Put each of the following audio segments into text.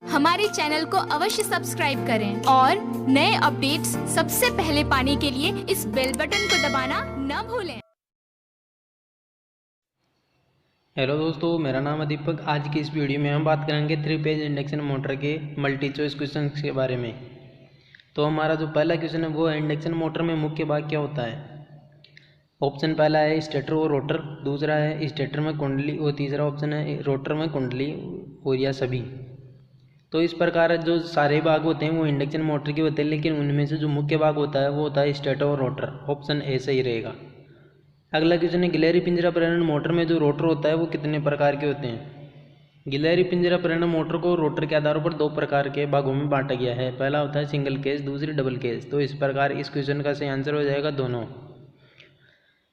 हमारे चैनल को अवश्य सब्सक्राइब करें और नए अपडेट्स सबसे पहले पाने के लिए इस बेल बटन को दबाना न भूलें। हेलो दोस्तों, मेरा नाम है दीपक। आज की इस वीडियो में हम बात करेंगे 3 फेज इंडक्शन मोटर के मल्टी चॉइस क्वेश्चन के बारे में। तो हमारा जो पहला क्वेश्चन है वो है इंडक्शन मोटर में मुख्य भाग क्या होता है। ऑप्शन पहला है स्टेटर और रोटर, दूसरा है स्टेटर में कुंडली और तीसरा ऑप्शन है रोटर में कुंडली और या सभी। तो इस प्रकार जो सारे भाग होते हैं वो इंडक्शन मोटर के होते हैं, लेकिन उनमें से जो मुख्य भाग होता है वो होता है स्टेटर और रोटर। ऑप्शन ए सही रहेगा। अगला क्वेश्चन है गिलहरी पिंजरा प्रेरण मोटर में जो रोटर होता है वो कितने प्रकार के होते हैं। गिलहरी पिंजरा प्रेरण मोटर को रोटर के आधार पर 2 प्रकार के भागों में बांटा गया है। पहला होता है सिंगल केज, दूसरी डबल केज। तो इस प्रकार इस क्वेश्चन का सही आंसर हो जाएगा दोनों।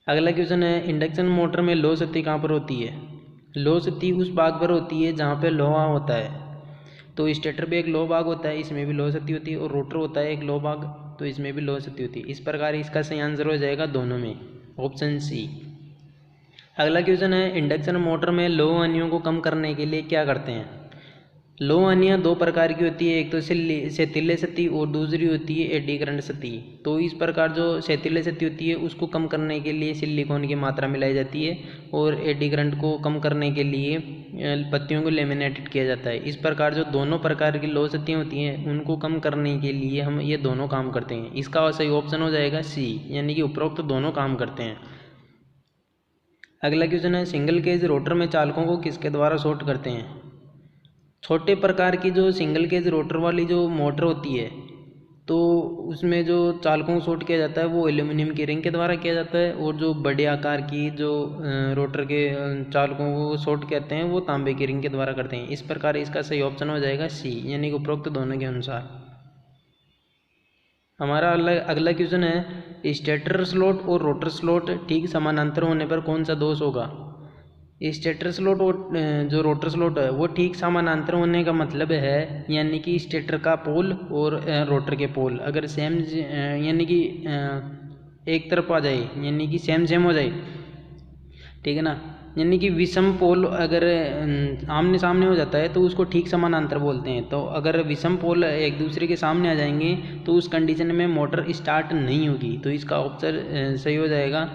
अगला क्वेश्चन है इंडक्शन मोटर में लो शक्ति कहाँ पर होती है। लो शक्ति उस भाग पर होती है जहाँ पे लोहा होता है। तो स्टेटर भी एक लो भाग होता है, इसमें भी लो शक्ति होती है, और रोटर होता है एक लो भाग, तो इसमें भी लो शक्ति होती है। इस प्रकार इसका सही आंसर हो जाएगा दोनों में, ऑप्शन सी। अगला क्वेश्चन है इंडक्शन मोटर में लो हानियों को कम करने के लिए क्या करते हैं। लो हानियाँ 2 प्रकार की होती है, एक तो शेतीले शक्ति और दूसरी होती है एडी करंट शक्ति। तो इस प्रकार जो शेतीले शक्ति होती है उसको कम करने के लिए सिलिकॉन की मात्रा मिलाई जाती है, और एडी करंट को कम करने के लिए पत्तियों को लेमिनेटेड किया जाता है। इस प्रकार जो दोनों प्रकार की लो शक्तियाँ होती हैं उनको कम करने के लिए हम ये दोनों काम करते हैं। इसका सही ऑप्शन हो जाएगा सी, यानी कि उपरोक्त दोनों काम करते हैं। अगला क्वेश्चन है सिंगल केज रोटर में चालकों को किसके द्वारा शॉर्ट करते हैं। छोटे प्रकार की जो सिंगल केज रोटर वाली जो मोटर होती है तो उसमें जो चालकों को शॉर्ट किया जाता है वो एल्यूमिनियम की रिंग के द्वारा किया जाता है, और जो बड़े आकार की जो रोटर के चालकों को शॉर्ट कहते हैं वो तांबे की रिंग के द्वारा करते हैं। इस प्रकार इसका सही ऑप्शन हो जाएगा सी, यानी कि उपरोक्त दोनों के अनुसार। हमारा अगला क्वेश्चन है स्टेटर स्लॉट और रोटर स्लॉट ठीक समानांतर होने पर कौन सा दोष होगा। स्टेटर स्लॉट और जो रोटर स्लॉट है वो ठीक समानांतर होने का मतलब है यानी कि स्टेटर का पोल और रोटर के पोल अगर सेम यानी कि एक तरफ आ जाए, यानी कि सेम सेम हो जाए, ठीक है ना। यानी कि विषम पोल अगर आमने सामने हो जाता है तो उसको ठीक समानांतर बोलते हैं। तो अगर विषम पोल एक दूसरे के सामने आ जाएंगे तो उस कंडीशन में मोटर स्टार्ट नहीं होगी। तो इसका ऑप्शन सही हो जाएगा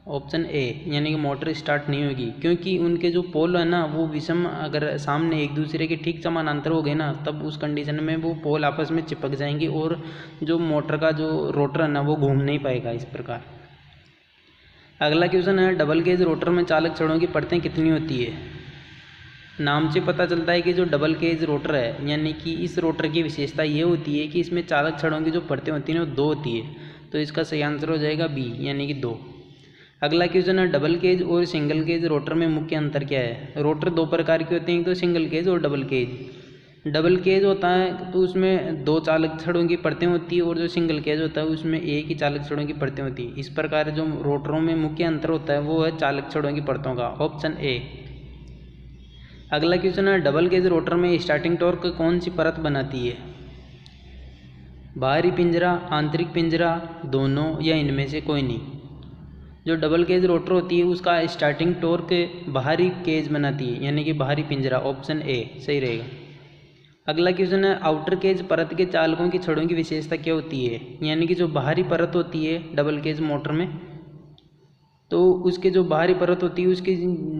ऑप्शन ए, यानी कि मोटर स्टार्ट नहीं होगी, क्योंकि उनके जो पोल है ना वो विषम अगर सामने एक दूसरे के ठीक समानांतर हो गए ना तब उस कंडीशन में वो पोल आपस में चिपक जाएंगे और जो मोटर का जो रोटर है ना वो घूम नहीं पाएगा। इस प्रकार अगला क्वेश्चन है डबल गेज रोटर में चालक छड़ों की परतें कितनी होती है। नाम से पता चलता है कि जो डबल गेज रोटर है यानी कि इस रोटर की विशेषता ये होती है कि इसमें चालक छड़ों की जो परतें होती हैं वो 2 होती है। तो इसका सही आंसर हो जाएगा बी, यानी कि 2। अगला क्वेश्चन है डबल केज और सिंगल केज रोटर में मुख्य अंतर क्या है। रोटर 2 प्रकार के होते हैं, एक तो सिंगल केज और डबल केज। डबल केज होता है तो उसमें 2 चालक छड़ों की परतें होती है, और जो सिंगल केज होता है उसमें एक ही चालक छड़ों की परतें होती है। इस प्रकार जो रोटरों में मुख्य अंतर होता है वो है चालक छड़ों की परतों का, ऑप्शन ए। अगला क्वेश्चन है डबल केज रोटर में स्टार्टिंग टॉर्क कौन सी परत बनाती है। बाहरी पिंजरा, आंतरिक पिंजरा, दोनों, या इनमें से कोई नहीं। जो डबल केज रोटर होती है उसका स्टार्टिंग टॉर्क बाहरी केज बनाती है, यानी कि बाहरी पिंजरा, ऑप्शन ए सही रहेगा। अगला क्वेश्चन है आउटर केज परत के चालकों की छड़ों की विशेषता क्या होती है। यानी कि जो बाहरी परत होती है डबल केज मोटर में तो उसके जो बाहरी परत होती है उसके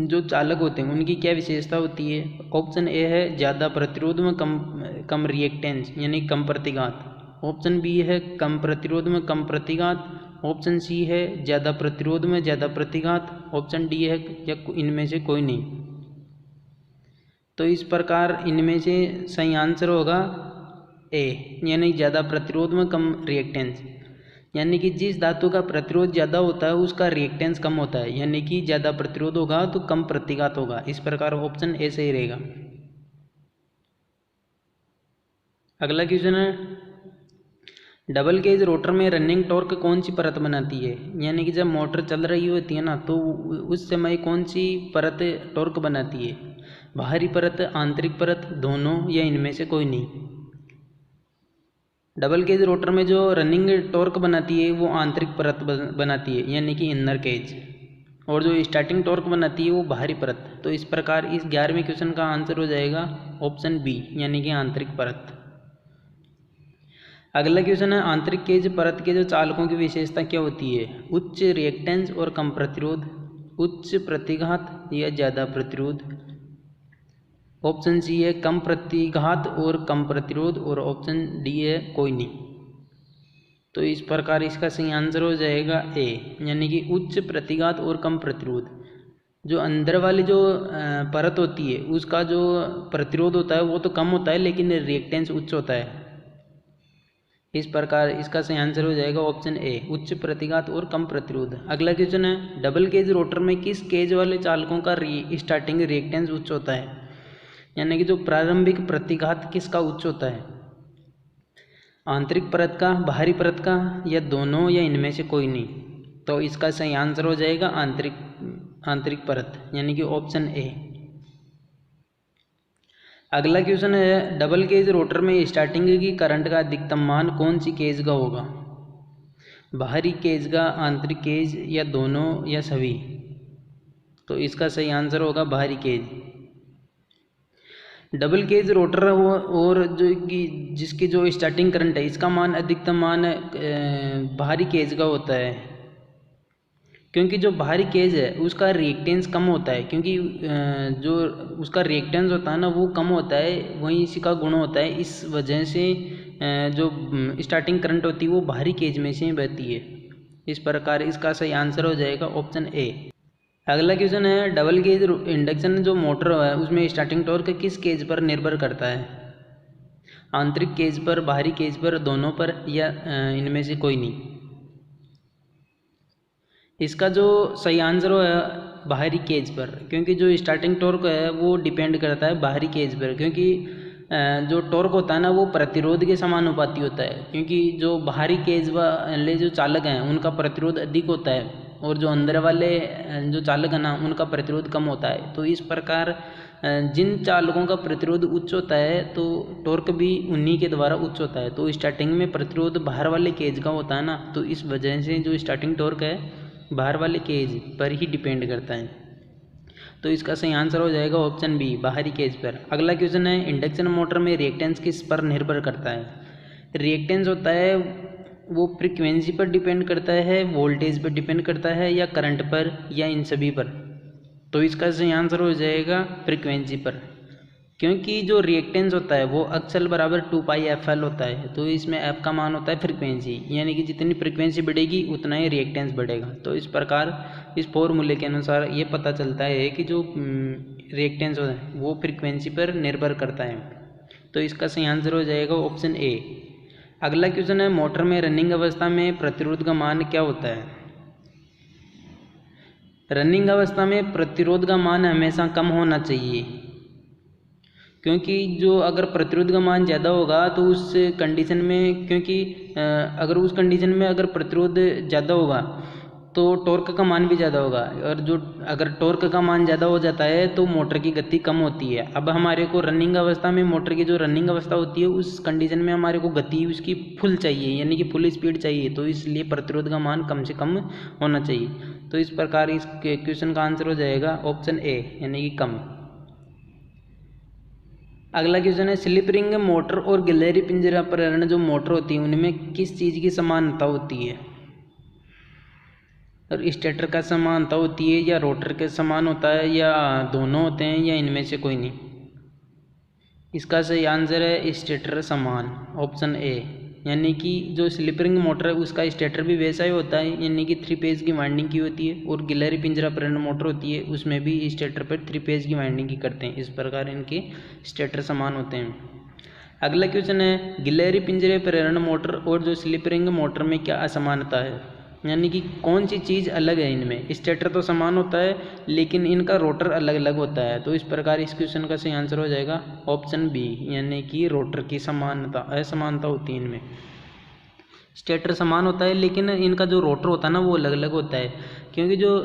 जो चालक होते हैं उनकी क्या विशेषता होती है। ऑप्शन ए है ज़्यादा प्रतिरोध में कम रिएक्टेंस, यानी कम प्रतिघात। ऑप्शन बी है कम प्रतिरोध में कम प्रतिघात। ऑप्शन सी है ज़्यादा प्रतिरोध में ज़्यादा प्रतिघात। ऑप्शन डी है या इनमें से कोई नहीं। तो इस प्रकार इनमें से सही आंसर होगा ए, यानी ज़्यादा प्रतिरोध में कम रिएक्टेंस। यानी कि जिस धातु का प्रतिरोध ज़्यादा होता है उसका रिएक्टेंस कम होता है, यानी कि ज़्यादा प्रतिरोध होगा तो कम प्रतिघात होगा। इस प्रकार ऑप्शन ए सही रहेगा। अगला क्वेश्चन है डबल केज रोटर में रनिंग टॉर्क कौन सी परत बनाती है। यानी कि जब मोटर चल रही होती है ना तो उस समय कौन सी परत टॉर्क बनाती है। बाहरी परत, आंतरिक परत, दोनों, या इनमें से कोई नहीं। डबल केज रोटर में जो रनिंग टॉर्क बनाती है वो आंतरिक परत बनाती है, यानी कि इनर केज, और जो स्टार्टिंग टॉर्क बनाती है वो बाहरी परत। तो इस प्रकार इस 11वें क्वेश्चन का आंसर हो जाएगा ऑप्शन बी, यानी कि आंतरिक परत। अगला क्वेश्चन है, आंतरिक केज परत के जो चालकों की विशेषता क्या होती है? उच्च रिएक्टेंस और कम प्रतिरोध, उच्च प्रतिघात या ज़्यादा प्रतिरोध। ऑप्शन सी है कम प्रतिघात और कम प्रतिरोध, और ऑप्शन डी है कोई नहीं। तो इस प्रकार इसका सही आंसर हो जाएगा ए, यानी कि उच्च प्रतिघात और कम प्रतिरोध। जो अंदर वाली जो परत होती है उसका जो प्रतिरोध होता है वो तो कम होता है, लेकिन रिएक्टेंस उच्च होता है। इस प्रकार इसका सही आंसर हो जाएगा ऑप्शन ए, उच्च प्रतिघात और कम प्रतिरोध। अगला क्वेश्चन है, डबल केज रोटर में किस केज वाले चालकों का स्टार्टिंग रिएक्टेंस उच्च होता है? यानी कि जो प्रारंभिक प्रतिघात किसका उच्च होता है? आंतरिक परत का, बाहरी परत का, या दोनों, या इनमें से कोई नहीं। तो इसका सही आंसर हो जाएगा आंतरिक परत, यानी कि ऑप्शन ए। अगला क्वेश्चन है, डबल केज रोटर में स्टार्टिंग की करंट का अधिकतम मान कौन सी केज का होगा? बाहरी केज का, आंतरिक केज, या दोनों, या सभी? तो इसका सही आंसर होगा बाहरी केज। डबल केज रोटर और जो जिसकी जो स्टार्टिंग करंट है इसका मान अधिकतम मान बाहरी केज का होता है, क्योंकि जो बाहरी केज है उसका रिएक्टेंस कम होता है, क्योंकि जो उसका रिएक्टेंस होता है ना वो कम होता है, वहीं इसी का गुण होता है। इस वजह से जो स्टार्टिंग करंट होती है वो बाहरी केज में से ही बहती है। इस प्रकार इसका सही आंसर हो जाएगा ऑप्शन ए। अगला क्वेश्चन है, डबल केज इंडक्शन जो मोटर है उसमें स्टार्टिंग टॉर्क किस केज पर निर्भर करता है? आंतरिक केज पर, बाहरी केज पर, दोनों पर, या इनमें से कोई नहीं? इसका जो सही आंसर है बाहरी केज पर, क्योंकि जो स्टार्टिंग टॉर्क है वो डिपेंड करता है बाहरी केज पर, क्योंकि जो टॉर्क होता है ना वो प्रतिरोध के समानुपाती होता है, क्योंकि जो बाहरी केज वाले जो चालक हैं उनका प्रतिरोध अधिक होता है, और जो अंदर वाले जो चालक है ना उनका प्रतिरोध कम होता है। तो इस प्रकार जिन चालकों का प्रतिरोध उच्च होता है तो टॉर्क भी उन्हीं के द्वारा उच्च होता है। तो स्टार्टिंग में प्रतिरोध बाहर वाले केज का होता है ना, तो इस वजह से जो स्टार्टिंग टॉर्क है बाहर वाले केज पर ही डिपेंड करता है। तो इसका सही आंसर हो जाएगा ऑप्शन बी, बाहरी केज पर। अगला क्वेश्चन है, इंडक्शन मोटर में रिएक्टेंस किस पर निर्भर करता है? रिएक्टेंस होता है वो फ्रीक्वेंसी पर डिपेंड करता है, वोल्टेज पर डिपेंड करता है, या करंट पर, या इन सभी पर? तो इसका सही आंसर हो जाएगा फ्रीक्वेंसी पर, क्योंकि जो रिएक्टेंस होता है वो अक्सर बराबर 2πfl होता है। तो इसमें f का मान होता है फ्रीक्वेंसी, यानी कि जितनी फ्रीक्वेंसी बढ़ेगी उतना ही रिएक्टेंस बढ़ेगा। तो इस प्रकार इस फॉर्मूले के अनुसार ये पता चलता है कि जो रिएक्टेंस होता है वो फ्रीक्वेंसी पर निर्भर करता है। तो इसका सही आंसर हो जाएगा ऑप्शन ए। अगला क्वेश्चन है, मोटर में रनिंग अवस्था में प्रतिरोध का मान क्या होता है? रनिंग अवस्था में प्रतिरोध का मान हमेशा कम होना चाहिए, क्योंकि जो अगर प्रतिरोध का मान ज़्यादा होगा तो उस कंडीशन में, क्योंकि अगर उस कंडीशन में अगर प्रतिरोध ज़्यादा होगा तो टॉर्क का मान भी ज़्यादा होगा, और जो अगर टॉर्क का मान ज़्यादा हो जाता है तो मोटर की गति कम होती है। अब हमारे को रनिंग अवस्था में, मोटर की जो रनिंग अवस्था होती है उस कंडीशन में हमारे को गति उसकी फुल चाहिए, यानी कि फुल स्पीड चाहिए। तो इसलिए प्रतिरोध का मान कम से कम होना चाहिए। तो इस प्रकार इस क्वेश्चन का आंसर हो जाएगा ऑप्शन ए, यानी कि कम। अगला क्वेश्चन है, स्लिप रिंग मोटर और गिलहरी पिंजरा प्रेरण जो मोटर होती है उनमें किस चीज़ की समानता होती है? और स्टेटर का समानता होती है, या रोटर के समान होता है, या दोनों होते हैं, या इनमें से कोई नहीं? इसका सही आंसर है स्टेटर समान, ऑप्शन ए। यानी कि जो स्लिप रिंग मोटर है उसका स्टेटर भी वैसा ही होता है, यानी कि 3 फेज की वाइंडिंग की होती है, और गिलहरी पिंजरा प्रेरण मोटर होती है उसमें भी स्टेटर पर 3 फेज की वाइंडिंग की करते हैं। इस प्रकार इनके स्टेटर समान होते हैं। अगला क्वेश्चन है, गिलहरी पिंजरे प्रेरण मोटर और जो स्लिप रिंग मोटर में क्या असमानता है? यानी कि कौन सी चीज़ अलग है इनमें? स्टेटर तो समान होता है लेकिन इनका रोटर अलग अलग होता है। तो इस प्रकार इस क्वेश्चन का सही आंसर हो जाएगा ऑप्शन बी, यानी कि रोटर की समानता, असमानता होती है इनमें। स्टेटर समान होता है लेकिन इनका जो रोटर होता है ना वो अलग अलग होता है, क्योंकि जो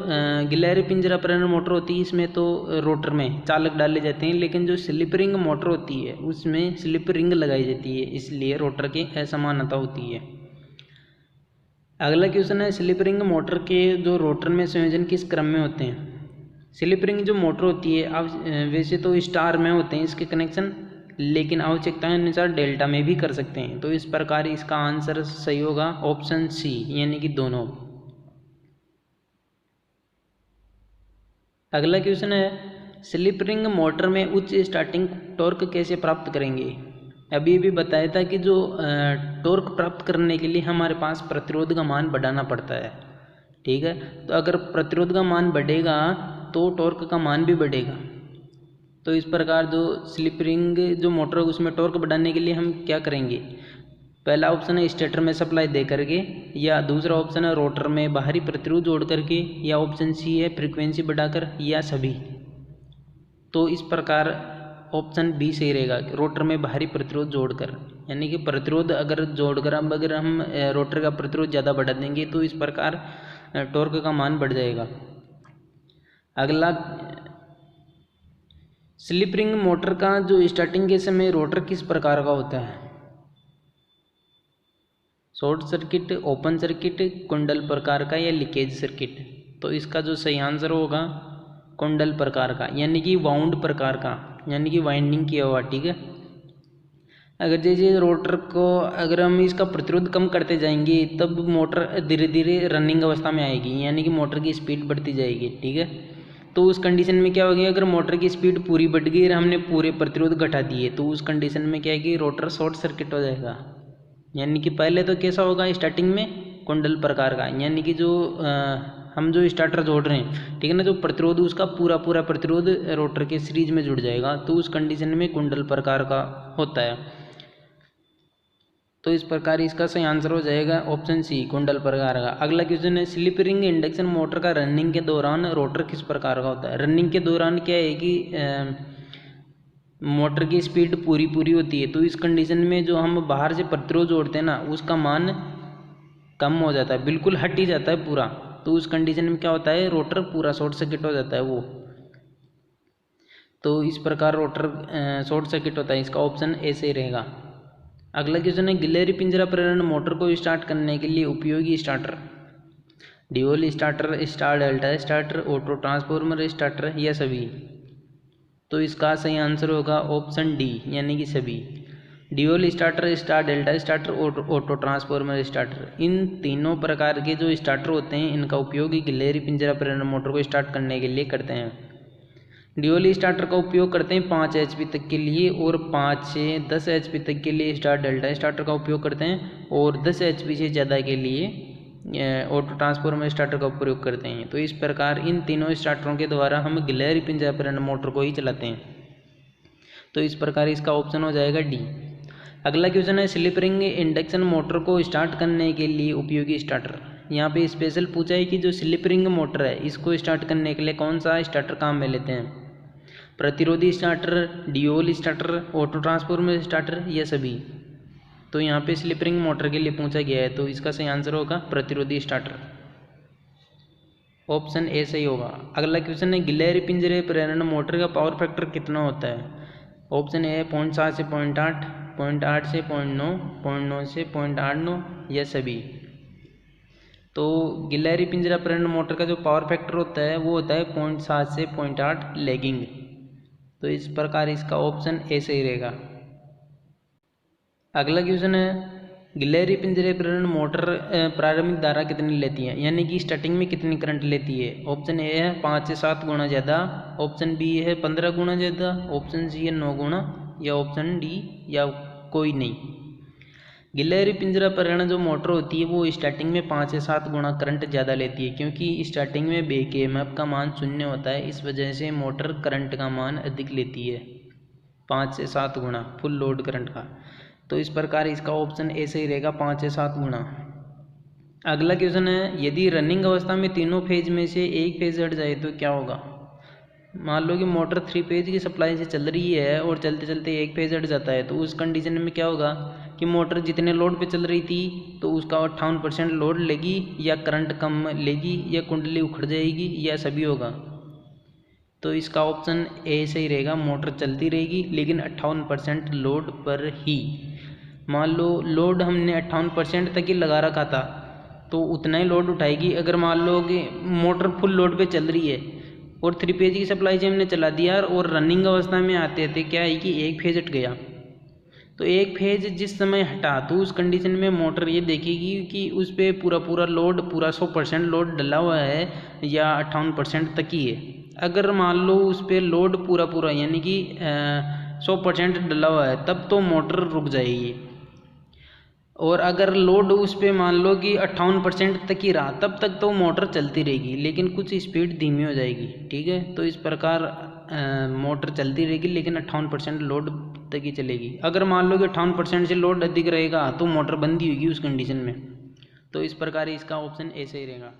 गिलहरी पिंजरा प्रेरण मोटर होती है इसमें तो रोटर में चालक डाले जाते हैं, लेकिन जो स्लिप रिंग मोटर होती है उसमें स्लिप रिंग लगाई जाती है, इसलिए रोटर की असमानता होती है। अगला क्वेश्चन है स्लिप रिंग मोटर के जो रोटर में संयोजन किस क्रम में होते हैं। स्लिप रिंग जो मोटर होती है अब वैसे तो स्टार में होते हैं इसके कनेक्शन, लेकिन आवश्यकता अनुसार डेल्टा में भी कर सकते हैं। तो इस प्रकार इसका आंसर सही होगा ऑप्शन सी, यानी कि दोनों। अगला क्वेश्चन है स्लिप रिंग मोटर में उच्च स्टार्टिंग टॉर्क कैसे प्राप्त करेंगे। अभी भी बताया था कि जो टॉर्क प्राप्त करने के लिए हमारे पास प्रतिरोध का मान बढ़ाना पड़ता है, ठीक है। तो अगर प्रतिरोध का मान बढ़ेगा तो टॉर्क का मान भी बढ़ेगा। तो इस प्रकार जो स्लिप रिंग जो मोटर है उसमें टॉर्क बढ़ाने के लिए हम क्या करेंगे। पहला ऑप्शन है स्टेटर में सप्लाई दे करके, या दूसरा ऑप्शन है रोटर में बाहरी प्रतिरोध जोड़ करके, या ऑप्शन सी है फ्रीक्वेंसी बढ़ाकर, या सभी। तो इस प्रकार ऑप्शन बी सही रहेगा, रोटर में बाहरी प्रतिरोध जोड़कर, यानी कि प्रतिरोध अगर जोड़कर अगर हम रोटर का प्रतिरोध ज़्यादा बढ़ा देंगे तो इस प्रकार टॉर्क का मान बढ़ जाएगा। अगला स्लिप रिंग मोटर का जो स्टार्टिंग के समय रोटर किस प्रकार का होता है। शॉर्ट सर्किट, ओपन सर्किट, कुंडल प्रकार का, या लीकेज सर्किट। तो इसका जो सही आंसर होगा कुंडल प्रकार का, यानी कि वाउंड प्रकार का, यानी कि वाइंडिंग किया हुआ, ठीक है। अगर जैसे रोटर को अगर हम इसका प्रतिरोध कम करते जाएंगे तब मोटर धीरे धीरे रनिंग अवस्था में आएगी, यानी कि मोटर की स्पीड बढ़ती जाएगी, ठीक है। तो उस कंडीशन में क्या होगी, अगर मोटर की स्पीड पूरी बढ़ गई और हमने पूरे प्रतिरोध घटा दिए तो उस कंडीशन में क्या है कि रोटर शॉर्ट सर्किट हो जाएगा। यानी कि पहले तो कैसा होगा स्टार्टिंग में कुंडल प्रकार का, यानी कि जो हम जो स्टार्टर जोड़ रहे हैं, ठीक है ना, जो प्रतिरोध उसका पूरा प्रतिरोध रोटर के सीरीज में जुड़ जाएगा, तो उस कंडीशन में कुंडल प्रकार का होता है। तो इस प्रकार इसका सही आंसर हो जाएगा ऑप्शन सी, कुंडल प्रकार का। अगला क्वेश्चन है स्लिप रिंग इंडक्शन मोटर का रनिंग के दौरान रोटर किस प्रकार का होता है। रनिंग के दौरान क्या है कि मोटर की स्पीड पूरी होती है, तो इस कंडीशन में जो हम बाहर से प्रतिरोध जोड़ते हैं ना उसका मान कम हो जाता है, बिल्कुल हट ही जाता है पूरा। तो उस कंडीशन में क्या होता है, रोटर पूरा शॉर्ट सर्किट हो जाता है वो। तो इस प्रकार रोटर शॉर्ट सर्किट होता है, इसका ऑप्शन ए सही रहेगा। अगला क्वेश्चन है गिलहरी पिंजरा प्रेरण मोटर को स्टार्ट करने के लिए उपयोगी starter. Dual starter, star delta starter, auto transformer starter, या सभी। तो इसका सही आंसर होगा ऑप्शन डी, यानी कि सभी। Dual starter, star delta starter, auto transformer starter, इन तीनों प्रकार के जो स्टार्टर होते हैं इनका उपयोग गिलहरी पिंजरा प्रेरण मोटर को स्टार्ट करने के लिए करते हैं। ड्यूल स्टार्टर का उपयोग करते हैं 5 HP तक के लिए, और 5 से 10 HP तक के लिए स्टार डेल्टा स्टार्टर का उपयोग करते हैं, और 10 HP से ज़्यादा के लिए ऑटो ट्रांसफॉर्मर स्टार्टर का प्रयोग करते हैं। तो इस प्रकार इन तीनों स्टार्टरों के द्वारा हम गिलहरी पिंजरा प्रेरण मोटर को ही चलाते हैं। तो इस प्रकार इसका ऑप्शन हो जाएगा डी। अगला क्वेश्चन है स्लिप रिंग इंडक्शन मोटर को स्टार्ट करने के लिए उपयोगी स्टार्टर। यहाँ पे स्पेशल पूछा है कि जो स्लिप रिंग मोटर है इसको स्टार्ट करने के लिए कौन सा स्टार्टर काम में लेते हैं। प्रतिरोधी starter, dual starter, auto transformer starter, या सभी। तो यहाँ पे स्लिप रिंग मोटर के लिए पूछा गया है, तो इसका सही आंसर होगा प्रतिरोधी स्टार्टर, ऑप्शन ए सही होगा। अगला क्वेश्चन है गिलहरी पिंजरे प्रेरण मोटर का पावर फैक्टर कितना होता है। ऑप्शन ए 0.7 से 0.8, 0.8 से 0.9, 0.9 से 0.89, या सभी। तो गिलहरी पिंजरा प्रेरण मोटर का जो पावर फैक्टर होता है वो होता है 0.7 से 0.8 लैगिंग। तो इस प्रकार इसका ऑप्शन ए सही रहेगा। अगला क्वेश्चन है गिलहरी पिंजरे प्रेरण मोटर प्रारंभिक धारा कितनी लेती है, यानी कि स्टार्टिंग में कितनी करंट लेती है। ऑप्शन ए है 5 से 7 गुना ज़्यादा, ऑप्शन बी है 15 गुना ज़्यादा, ऑप्शन सी है 9 गुना, या ऑप्शन डी या कोई नहीं। गिलहरी पिंजरा प्रेरण जो मोटर होती है वो स्टार्टिंग में 5 से 7 गुना करंट ज़्यादा लेती है, क्योंकि स्टार्टिंग में बैक ईएमएफ का मान 0 होता है, इस वजह से मोटर करंट का मान अधिक लेती है 5 से 7 गुना फुल लोड करंट का। तो इस प्रकार इसका ऑप्शन ए सही रहेगा 5 से 7 गुना। अगला क्वेश्चन है यदि रनिंग अवस्था में तीनों फेज में से एक फेज हट जाए तो क्या होगा। मान लो कि मोटर 3 फेज की सप्लाई से चल रही है और चलते चलते एक फेज हट जाता है, तो उस कंडीशन में क्या होगा कि मोटर जितने लोड पे चल रही थी तो उसका 58% लोड लेगी, या करंट कम लेगी, या कुंडली उखड़ जाएगी, या सभी होगा। तो इसका ऑप्शन ए सही रहेगा, मोटर चलती रहेगी लेकिन 58% लोड पर ही। मान लो लोड हमने 58% तक ही लगा रखा था, तो उतना ही लोड उठाएगी। अगर मान लो कि मोटर फुल लोड पे चल रही है और 3 फेज की सप्लाई से हमने चला दिया और रनिंग अवस्था में आते आते क्या है कि एक फेज हट गया, तो एक फेज जिस समय हटा तो उस कंडीशन में मोटर ये देखेगी कि उस पर पूरा लोड, पूरा 100% लोड डला हुआ है या 58% तक ही है। अगर मान लो उस पर लोड पूरा यानी कि 100% डला हुआ है तब तो मोटर रुक जाएगी, और अगर लोड उस पर मान लो कि 58% तक ही रहा तब तक तो मोटर चलती रहेगी, लेकिन कुछ स्पीड धीमी हो जाएगी। ठीक है, तो इस प्रकार मोटर चलती रहेगी लेकिन 58% लोड तक ही चलेगी। अगर मान लो कि 58% से लोड अधिक रहेगा तो मोटर बंद ही होगी उस कंडीशन में। तो इस प्रकार इसका ऑप्शन ऐसे ही रहेगा।